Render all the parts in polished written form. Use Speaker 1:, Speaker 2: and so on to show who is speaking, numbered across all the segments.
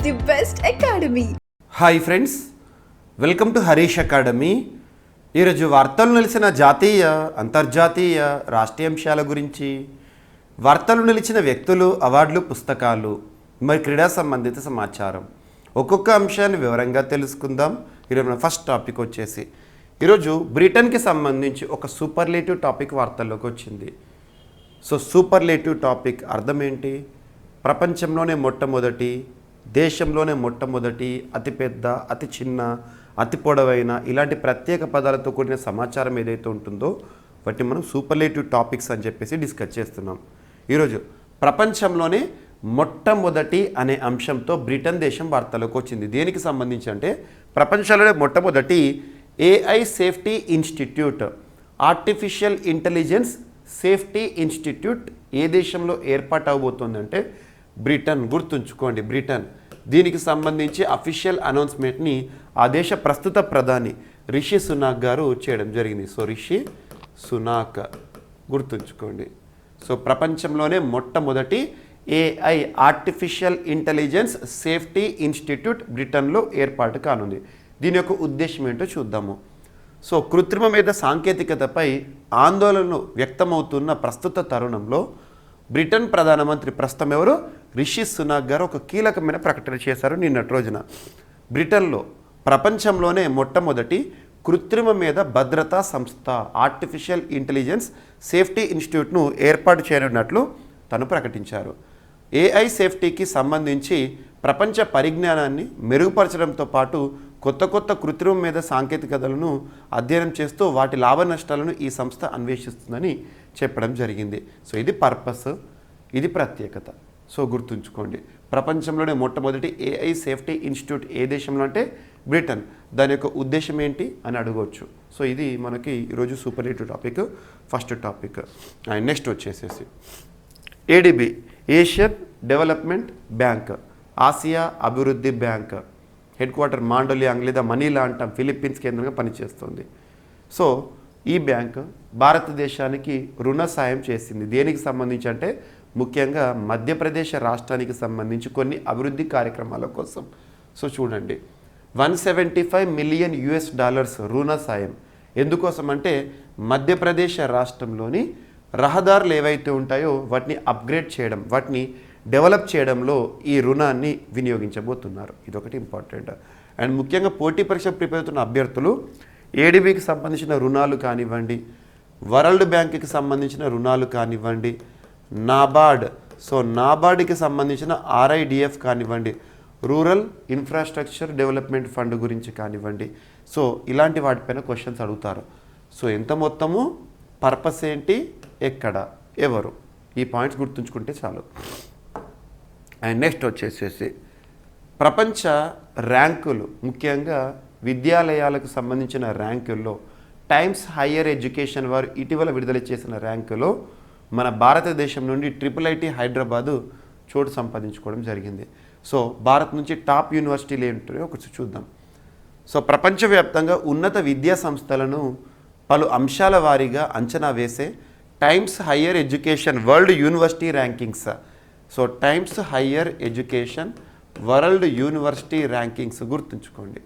Speaker 1: the best academy.
Speaker 2: Hi friends, welcome to Harish academy. ఈరోజు వార్తలు నిలిచిన జాతీయ అంతర్జాతీయ రాష్ట్రీయ అంశాల గురించి, వార్తలు నిలిచిన వ్యక్తులు, అవార్డులు, పుస్తకాలు, మరి క్రీడా సంబంధిత సమాచారం ఒక్కొక్క అంశాన్ని వివరంగా తెలుసుకుందాం. ఈరోజు మన ఫస్ట్ టాపిక్ వచ్చేసి ఈరోజు బ్రిటన్కి సంబంధించి ఒక సూపర్లేటివ్ టాపిక్ వార్తల్లోకి వచ్చింది. సో సూపర్లేటివ్ టాపిక్ అర్థం ఏంటి? ప్రపంచంలోనే మొట్టమొదటి, దేశంలోనే మొట్టమొదటి, అతిపెద్ద, అతి చిన్న, అతి పొడవైన, ఇలాంటి ప్రత్యేక పదాలతో కూడిన సమాచారం ఏదైతే ఉంటుందో వాటిని మనం సూపర్లేటివ్ టాపిక్స్ అని చెప్పేసి డిస్కస్ చేస్తున్నాం. ఈరోజు ప్రపంచంలోనే మొట్టమొదటి అనే అంశంతో బ్రిటన్ దేశం వార్తలోకి వచ్చింది. దేనికి సంబంధించి అంటే ప్రపంచంలోనే మొట్టమొదటి AI safety institute, artificial intelligence safety institute ఏ దేశంలో ఏర్పాటు అవబోతుందంటే బ్రిటన్. గుర్తుంచుకోండి, బ్రిటన్. దీనికి సంబంధించి అఫీషియల్ అనౌన్స్మెంట్ని ఆ దేశ ప్రస్తుత ప్రధాని రిషి సునాక్ గారు చేయడం జరిగింది. సో రిషి సునాక్ గుర్తుంచుకోండి. సో ప్రపంచంలోనే మొట్టమొదటి AI artificial intelligence safety institute బ్రిటన్లో ఏర్పాటు కానుంది. దీని యొక్క ఉద్దేశం ఏంటో చూద్దాము. సో కృత్రిమ మేధ సాంకేతికతపై ఆందోళనలు వ్యక్తమవుతున్న ప్రస్తుత తరుణంలో బ్రిటన్ ప్రధానమంత్రి ప్రస్తుతం ఎవరు? రిషి సునాక్ గారు ఒక కీలకమైన ప్రకటన చేశారు నిన్నటి రోజున. బ్రిటన్లో ప్రపంచంలోనే మొట్టమొదటి కృత్రిమ మేధ భద్రతా సంస్థ ఆర్టిఫిషియల్ ఇంటెలిజెన్స్ సేఫ్టీ ఇన్స్టిట్యూట్ను ఏర్పాటు చేయనున్నట్లు తను ప్రకటించారు. ఏఐ సేఫ్టీకి సంబంధించి ప్రపంచ పరిజ్ఞానాన్ని మెరుగుపరచడంతో పాటు కొత్త కొత్త కృత్రిమ మేధ సాంకేతికతలను అధ్యయనం చేస్తూ వాటి లాభ నష్టాలను ఈ సంస్థ అన్వేషిస్తుందని చెప్పడం జరిగింది. సో ఇది పర్పస్, ఇది ప్రత్యేకత. సో గుర్తుంచుకోండి, ప్రపంచంలోనే మొట్టమొదటి ఏఐ సేఫ్టీ ఇన్స్టిట్యూట్ ఏ దేశంలో అంటే బ్రిటన్. దాని యొక్క ఉద్దేశం ఏంటి అని అడగవచ్చు. సో ఇది మనకి ఈరోజు superlative topic, first topic. And next వచ్చేసేసి ADB, Asian development bank, Asia అభివృద్ధి బ్యాంక్, హెడ్ క్వార్టర్ మాండోలియాంగ్ లేదా మనీలా అంటాం, ఫిలిప్పీన్స్ కేంద్రంగా పనిచేస్తుంది. సో ఈ బ్యాంక్ భారతదేశానికి రుణ సాయం చేసింది. దేనికి సంబంధించి అంటే ముఖ్యంగా మధ్యప్రదేశ్ రాష్ట్రానికి సంబంధించి కొన్ని అభివృద్ధి కార్యక్రమాల కోసం. సో చూడండి, $175 మిలియన్ రుణ సాయం. ఎందుకోసం అంటే మధ్యప్రదేశ్ రాష్ట్రంలోని రహదారులు ఏవైతే ఉంటాయో వాటిని అప్గ్రేడ్ చేయడం, వాటిని డెవలప్ చేయడంలో ఈ రుణాన్ని వినియోగించబోతున్నారు. ఇదొకటి ఇంపార్టెంట్. అండ్ ముఖ్యంగా పోటీ పరీక్ష ప్రిపేర్ అవుతున్న అభ్యర్థులు ఏడిబికి సంబంధించిన రుణాలు కానివ్వండి, వరల్డ్ బ్యాంక్కి సంబంధించిన రుణాలు కానివ్వండి, నాబార్డ్, సో నాబార్డ్కి సంబంధించిన ఆర్ఐడిఎఫ్ కానివ్వండి, రూరల్ ఇన్ఫ్రాస్ట్రక్చర్ డెవలప్మెంట్ ఫండ్ గురించి కానివ్వండి, సో ఇలాంటి వాటిపైన క్వశ్చన్స్ అడుగుతారు. సో ఎంత మొత్తము, పర్పస్ ఏంటి, ఎక్కడ, ఎవరు, ఈ పాయింట్స్ గుర్తుంచుకుంటే చాలు. అండ్ నెక్స్ట్ వచ్చేసేసి ప్రపంచ ర్యాంకులు, ముఖ్యంగా విద్యాలయాలకు సంబంధించిన ర్యాంకుల్లో టైమ్స్ హయ్యర్ ఎడ్యుకేషన్ వారు ఇటీవల విడుదల చేసిన ర్యాంకులో మన భారతదేశం నుండి IIIT హైదరాబాదు చోటు సంపాదించుకోవడం జరిగింది. సో భారత్ నుంచి టాప్ యూనివర్సిటీలు ఏంటో ఒకటి చూద్దాం. సో ప్రపంచవ్యాప్తంగా ఉన్నత విద్యా సంస్థలను పలు అంశాల వారీగా అంచనా వేసే times higher education world university rankings. So times higher education world university rankings గుర్తుంచుకోండి.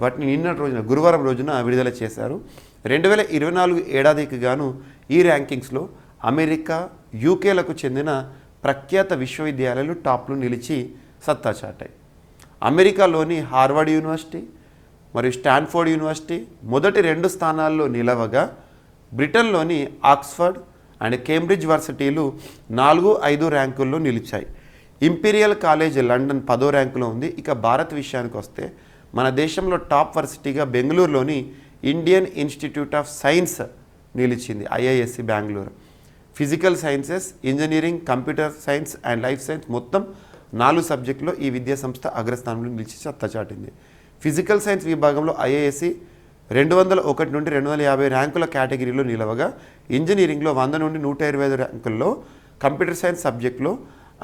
Speaker 2: వాటిని నిన్నటి రోజున, గురువారం రోజున విడుదల చేశారు. 2024 ఏడాదికి గాను ఈ ర్యాంకింగ్స్లో అమెరికా, యూకేలకు చెందిన ప్రఖ్యాత విశ్వవిద్యాలయాలు టాప్లో నిలిచి సత్తా చాటాయి. అమెరికాలోని హార్వర్డ్ యూనివర్సిటీ మరియు స్టాన్ఫోర్డ్ యూనివర్సిటీ మొదటి 2 స్థానాల్లో నిలవగా, బ్రిటన్లోని ఆక్స్ఫర్డ్ అండ్ కేంబ్రిడ్జ్ వర్సిటీలు 4, 5 ర్యాంకుల్లో నిలిచాయి. ఇంపీరియల్ కాలేజ్ లండన్ 10వ ర్యాంకులో ఉంది. ఇక భారత్ విషయానికి వస్తే మన దేశంలో టాప్ వర్సిటీగా బెంగళూరులోని ఇండియన్ ఇన్స్టిట్యూట్ ఆఫ్ సైన్స్ నిలిచింది, IISc Bengaluru. Physical sciences, engineering, computer science and life science మొత్తం 4 సబ్జెక్టులో ఈ విద్యా సంస్థ అగ్రస్థానంలో నిలిచి సత్తా చాటింది. ఫిజికల్ సైన్స్ విభాగంలో IISc 201 నుండి 250 ర్యాంకుల కేటగిరీలో నిలవగా, ఇంజనీరింగ్లో 100 నుండి 125 ర్యాంకుల్లో, కంప్యూటర్ సైన్స్ సబ్జెక్టులో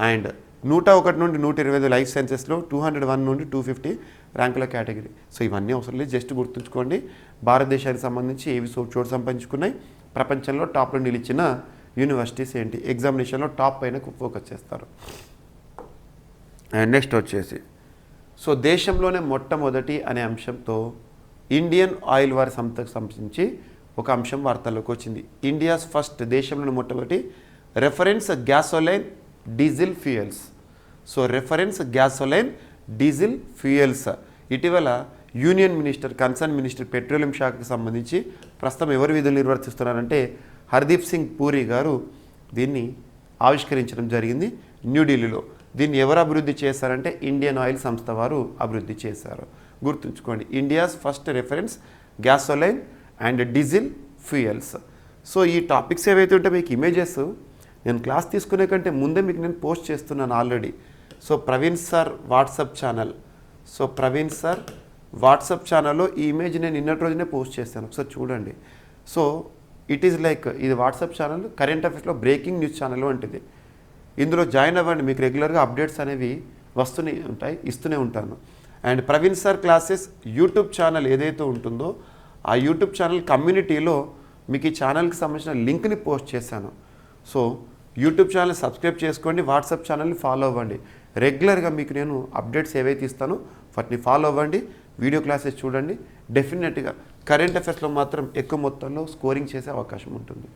Speaker 2: అండ్ 101 నుండి 125 లైఫ్ సైన్సెస్లో 201 నుండి 250 ర్యాంకుల కేటగిరీ. సో ఇవన్నీ అవసరం లేదు, జస్ట్ గుర్తుంచుకోండి భారతదేశానికి సంబంధించి ఏవి చోటు సంపాదించుకున్నాయి, ప్రపంచంలో టాప్లో నిలిచిన యూనివర్సిటీస్ ఏంటి, ఎగ్జామినేషన్లో టాప్ పైన ఫోకస్ చేస్తారు. అండ్ నెక్స్ట్ వచ్చేసి సో దేశంలోనే మొట్టమొదటి అనే అంశంతో ఇండియన్ ఆయిల్ వారి సంస్థకు సంబంధించి ఒక అంశం వార్తల్లోకి వచ్చింది. ఇండియాస్ ఫస్ట్, దేశంలోని మొట్టమొదటి reference gasoline diesel fuels. So reference gasoline diesel fuels ఇటీవల union minister, concern minister petroleum శాఖకు సంబంధించి ప్రస్తుతం ఎవరు విధులు నిర్వర్తిస్తున్నారంటే హర్దీప్ సింగ్ పూరి గారు దీన్ని ఆవిష్కరించడం జరిగింది న్యూఢిల్లీలో. దీన్ని ఎవరు అభివృద్ధి చేశారంటే ఇండియన్ ఆయిల్ సంస్థ వారు అభివృద్ధి చేశారు. గుర్తుంచుకోండి, India's first reference gasoline and diesel fuels. So ఈ టాపిక్స్ ఏవైతే ఉంటే మీకు ఇమేజెస్ నేను క్లాస్ తీసుకునే కంటే ముందే మీకు నేను పోస్ట్ చేస్తున్నాను already. So Praveen sir WhatsApp channel, so Praveen sir WhatsApp ఛానల్లో ఈ ఇమేజ్ నేను నిన్నటి రోజునే పోస్ట్ చేస్తాను, ఒకసారి చూడండి. సో ఇట్ ఈజ్ లైక్ ఇది వాట్సాప్ ఛానల్ కరెంట్ అఫేర్స్లో బ్రేకింగ్ న్యూస్ ఛానల్ వంటిది. ఇందులో జాయిన్ అవ్వండి, మీకు రెగ్యులర్గా అప్డేట్స్ అనేవి వస్తూనే ఉంటాయి, ఇస్తూనే ఉంటాను. And Praveen sir classes YouTube channel ఏదైతే ఉంటుందో ఆ యూట్యూబ్ ఛానల్ కమ్యూనిటీలో మీకు ఈ ఛానల్కి సంబంధించిన లింక్ని పోస్ట్ చేశాను. సో యూట్యూబ్ ఛానల్ సబ్స్క్రైబ్ చేసుకోండి, వాట్సాప్ ఛానల్ని ఫాలో అవ్వండి. రెగ్యులర్గా మీకు నేను అప్డేట్స్ ఏవైతే ఇస్తానో వాటిని ఫాలో అవ్వండి, వీడియో క్లాసెస్ చూడండి. డెఫినెట్గా కరెంట్ అఫైర్స్లో మాత్రం ఎక్కువ మొత్తంలో స్కోరింగ్ చేసే అవకాశం ఉంటుంది.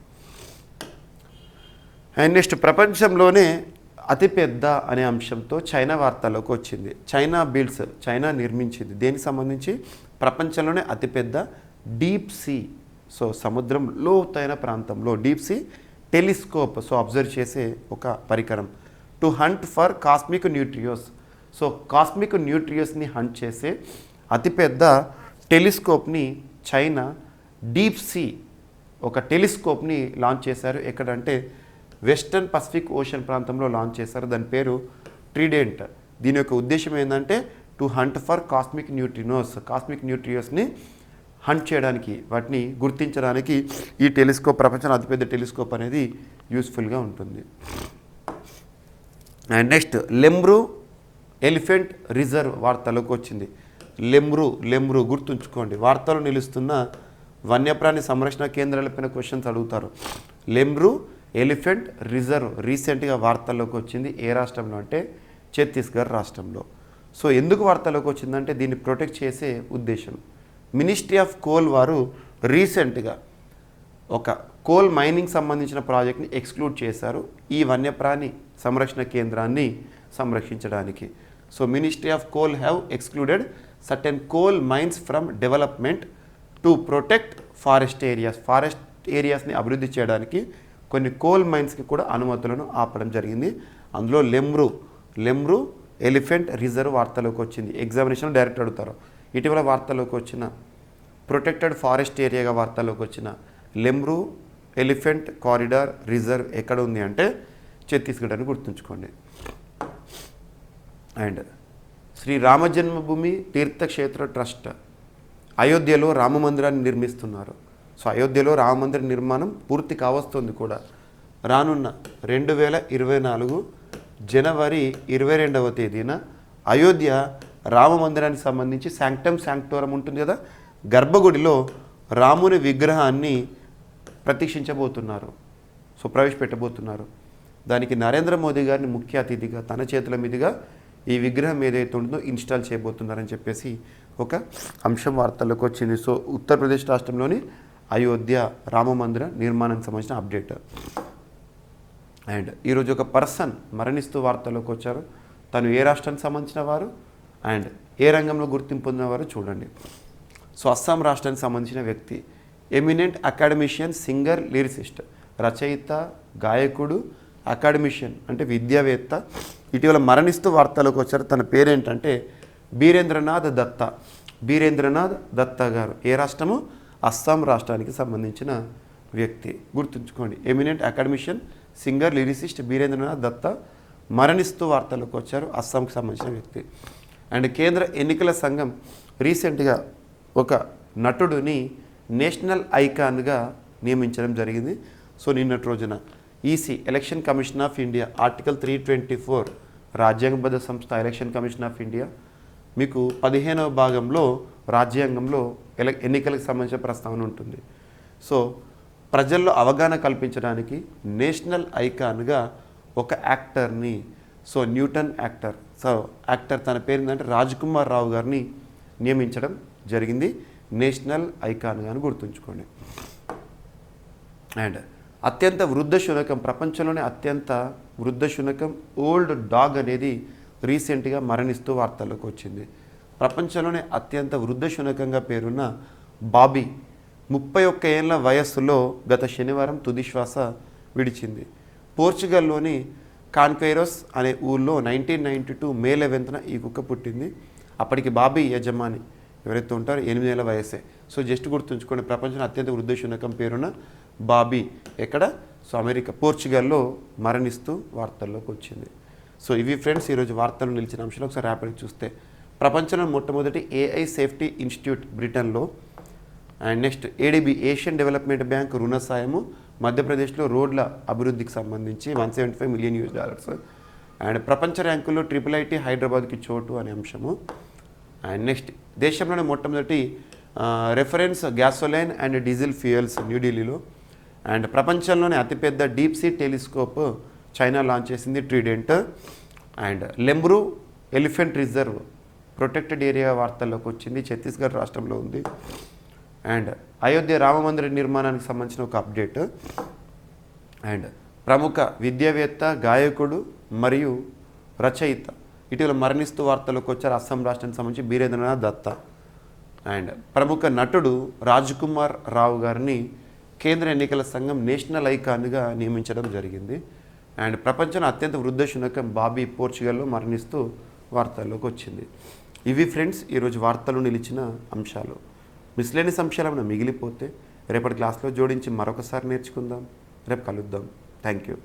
Speaker 2: అండ్ నెక్స్ట్, ప్రపంచంలోనే అతిపెద్ద అనే అంశంతో చైనా వార్తల్లోకి వచ్చింది. చైనా బిల్డ్స్, చైనా నిర్మించింది దేనికి సంబంధించి ప్రపంచంలోనే అతిపెద్ద డీప్ సీ, సో సముద్రం లోతైన ప్రాంతంలో deep sea telescope, so observe చేసే ఒక పరికరం. To hunt for cosmic neutrinos, so cosmic న్యూట్రియోస్ని హంట్ చేసే అతిపెద్ద టెలిస్కోప్ని చైనా డీప్ సీ ఒక టెలిస్కోప్ని లాంచ్ చేశారు. ఎక్కడంటే వెస్టర్న్ పసిఫిక్ ఓషన్ ప్రాంతంలో లాంచ్ చేశారు. దాని పేరు ట్రిడెంట్. దీని యొక్క ఉద్దేశం ఏంటంటే to hunt for cosmic neutrinos, cosmic న్యూట్రియోస్ని హంట్ చేయడానికి, వాటిని గుర్తించడానికి ఈ టెలిస్కోప్, ప్రపంచంలో అతిపెద్ద టెలిస్కోప్ అనేది యూస్ఫుల్గా ఉంటుంది. అండ్ నెక్స్ట్, లెమ్రూ ఎలిఫెంట్ రిజర్వ్ వార్తలోకి వచ్చింది. లెమ్రూ గుర్తుంచుకోండి, వార్తలు నిలుస్తున్న వన్యప్రాణి సంరక్షణ కేంద్రాలపైన క్వశ్చన్స్ అడుగుతారు. లెమ్రూ ఎలిఫెంట్ రిజర్వ్ రీసెంట్గా వార్తల్లోకి వచ్చింది. ఏ రాష్ట్రంలో అంటే ఛత్తీస్గఢ్ రాష్ట్రంలో. సో ఎందుకు వార్తల్లోకి వచ్చిందంటే దీన్ని ప్రొటెక్ట్ చేసే ఉద్దేశం. మినిస్ట్రీ ఆఫ్ కోల్ వారు రీసెంట్గా ఒక కోల్ మైనింగ్ సంబంధించిన ప్రాజెక్ట్ని ఎక్స్క్లూడ్ చేశారు ఈ వన్యప్రాణి సంరక్షణ కేంద్రాన్ని సంరక్షించడానికి. So ministry of coal have excluded certain coal mines from development to protect forest ఏరియాస్ని అభివృద్ధి చేయడానికి కొన్ని కోల్ మైన్స్కి కూడా అనుమతులను ఆపడం జరిగింది. అందులో లెమ్రూ ఎలిఫెంట్ రిజర్వ్ వార్తలోకి వచ్చింది. ఎగ్జామినేషన్ డైరెక్ట్ అడుగుతారు. ఇటీవల వార్తలోకి వచ్చిన ప్రొటెక్టెడ్ ఫారెస్ట్ ఏరియాగా వార్తలోకి వచ్చిన లెమ్రూ ఎలిఫెంట్ కారిడార్ రిజర్వ్ ఎక్కడ ఉంది అంటే ఛత్తీస్గఢ్ అని గుర్తుంచుకోండి. And Shri Ramjanmabhoomi Teerthkshetra trust అయోధ్యలో రామ మందిరాన్ని నిర్మిస్తున్నారు. సో అయోధ్యలో రామ మందిర నిర్మాణం పూర్తి కావస్తుంది కూడా. రానున్న 2024 జనవరి 22వ తేదీన అయోధ్య రామ మందిరానికి సంబంధించి శాంక్టోరం ఉంటుంది కదా, గర్భగుడిలో రాముని విగ్రహాన్ని ప్రతిష్ఠించబోతున్నారు, సో ప్రవేశపెట్టబోతున్నారు. దానికి నరేంద్ర మోదీ గారిని ముఖ్య అతిథిగా తన చేతుల మీదుగా ఈ విగ్రహం ఏదైతే ఉంటుందో ఇన్స్టాల్ చేయబోతున్నారని చెప్పేసి ఒక అంశం వార్తల్లోకి వచ్చింది. సో ఉత్తరప్రదేశ్ రాష్ట్రంలోని అయోధ్య రామ మందిర నిర్మాణానికి సంబంధించిన అప్డేట్. అండ్ ఈరోజు ఒక పర్సన్ మరణిస్తూ వార్తల్లోకి వచ్చారు. తను ఏ రాష్ట్రానికి సంబంధించిన వారు అండ్ ఏ రంగంలో గుర్తింపు పొందినవారు చూడండి. సో అస్సాం రాష్ట్రానికి సంబంధించిన వ్యక్తి, ఎమినెంట్ అకాడమిషియన్, సింగర్, లిరిసిస్ట్, రచయిత, గాయకుడు, అకాడమిషియన్ అంటే విద్యావేత్త. ఇటీవల మరణిస్తూ వార్తలోకి వచ్చారు. తన పేరేంటంటే బీరేంద్రనాథ్ దత్తా గారు. ఏ రాష్ట్రము? అస్సాం రాష్ట్రానికి సంబంధించిన వ్యక్తి. గుర్తుంచుకోండి, eminent academician, singer, lyricist Birendranath Datta మరణిస్తూ వార్తలోకి వచ్చారు. అస్సాంకి సంబంధించిన వ్యక్తి. అండ్ కేంద్ర ఎన్నికల సంఘం రీసెంట్గా ఒక నటుడిని నేషనల్ ఐకాన్గా నియమించడం జరిగింది. సో నిన్నటి రోజున EC election commission of India article 324 రాజ్యాంగబద్ధ సంస్థ ఎలక్షన్ కమిషన్ ఆఫ్ ఇండియా మీకు 15వ భాగంలో రాజ్యాంగంలో ఎన్నికలకు సంబంధించిన ప్రస్తావన ఉంటుంది. సో ప్రజల్లో అవగాహన కల్పించడానికి నేషనల్ ఐకాన్గా ఒక యాక్టర్ని, so Newton actor so actor తన పేరు ఏంటంటే రాజ్ కుమార్ రావు గారిని నియమించడం జరిగింది నేషనల్ ఐకాన్గా అని గుర్తుంచుకోండి. అండ్ అత్యంత వృద్ధ శునకం, ప్రపంచంలోనే అత్యంత వృద్ధ శునకం ఓల్డ్ డాగ్ అనేది రీసెంట్గా మరణిస్తూ వార్తల్లోకి వచ్చింది. ప్రపంచంలోనే అత్యంత వృద్ధ శునకంగా పేరున్న బాబీ 31 ఏళ్ల వయస్సులో గత శనివారం తుదిశ్వాస విడిచింది. పోర్చుగల్లోని కాన్క్వైరోస్ అనే ఊళ్ళో 1992 మే 11న ఈ కుక్క పుట్టింది. అప్పటికి బాబీ యజమాని ఎవరైతే ఉంటారో 8 ఏళ్ల వయసే. సో జస్ట్ గుర్తుంచుకోండి, ప్రపంచంలో అత్యంత వృద్ధ శునకం పేరున్న బాబీ ఎక్కడ? సో అమెరికా పోర్చుగల్లో మరణిస్తూ వార్తల్లోకి వచ్చింది. సో ఇవి ఫ్రెండ్స్ ఈరోజు వార్తలు నిలిచిన అంశాలు. ఒకసారి ర్యాపిడ్గా చూస్తే ప్రపంచంలో మొట్టమొదటి AI సేఫ్టీ ఇన్స్టిట్యూట్ బ్రిటన్లో. And next ADB Asian development bank రుణ సాయము మధ్యప్రదేశ్లో రోడ్ల అభివృద్ధికి సంబంధించి $175 మిలియన్. అండ్ ప్రపంచ ర్యాంకుల్లో IIIT హైదరాబాద్కి చోటు అనే అంశము. అండ్ నెక్స్ట్ దేశంలోని మొట్టమొదటి reference gasoline and diesel fuels న్యూఢిల్లీలో. అండ్ ప్రపంచంలోనే అతిపెద్ద deep sea telescope China launch చేసింది Trident. And Lemru elephant reserve protected area వార్తల్లోకి వచ్చింది, ఛత్తీస్గఢ్ రాష్ట్రంలో ఉంది. అండ్ అయోధ్య రామమందిర నిర్మాణానికి సంబంధించిన ఒక అప్డేట్. అండ్ ప్రముఖ విద్యావేత్త, గాయకుడు మరియు రచయిత ఇటీవల మరణిస్తూ వార్తల్లోకి వచ్చారు అస్సాం రాష్ట్రానికి సంబంధించి బీరేంద్రనాథ్ దత్తా. అండ్ ప్రముఖ నటుడు రాజ్ కుమార్ రావు గారిని కేంద్ర ఎన్నికల సంఘం నేషనల్ ఐకాన్గా నియమించడం జరిగింది. అండ్ ప్రపంచంలో అత్యంత వృద్ధ శునకం బాబీ పోర్చుగల్లో మరణిస్తూ వార్తల్లోకి వచ్చింది. ఇవి ఫ్రెండ్స్ ఈరోజు వార్తలు నిలిచిన అంశాలు. మిస్లేనియస్ అంశాలు ఏమైనా మిగిలిపోతే రేపటి క్లాస్లో జోడించి మరొకసారి నేర్చుకుందాం. రేపు కలుద్దాం. Thank you.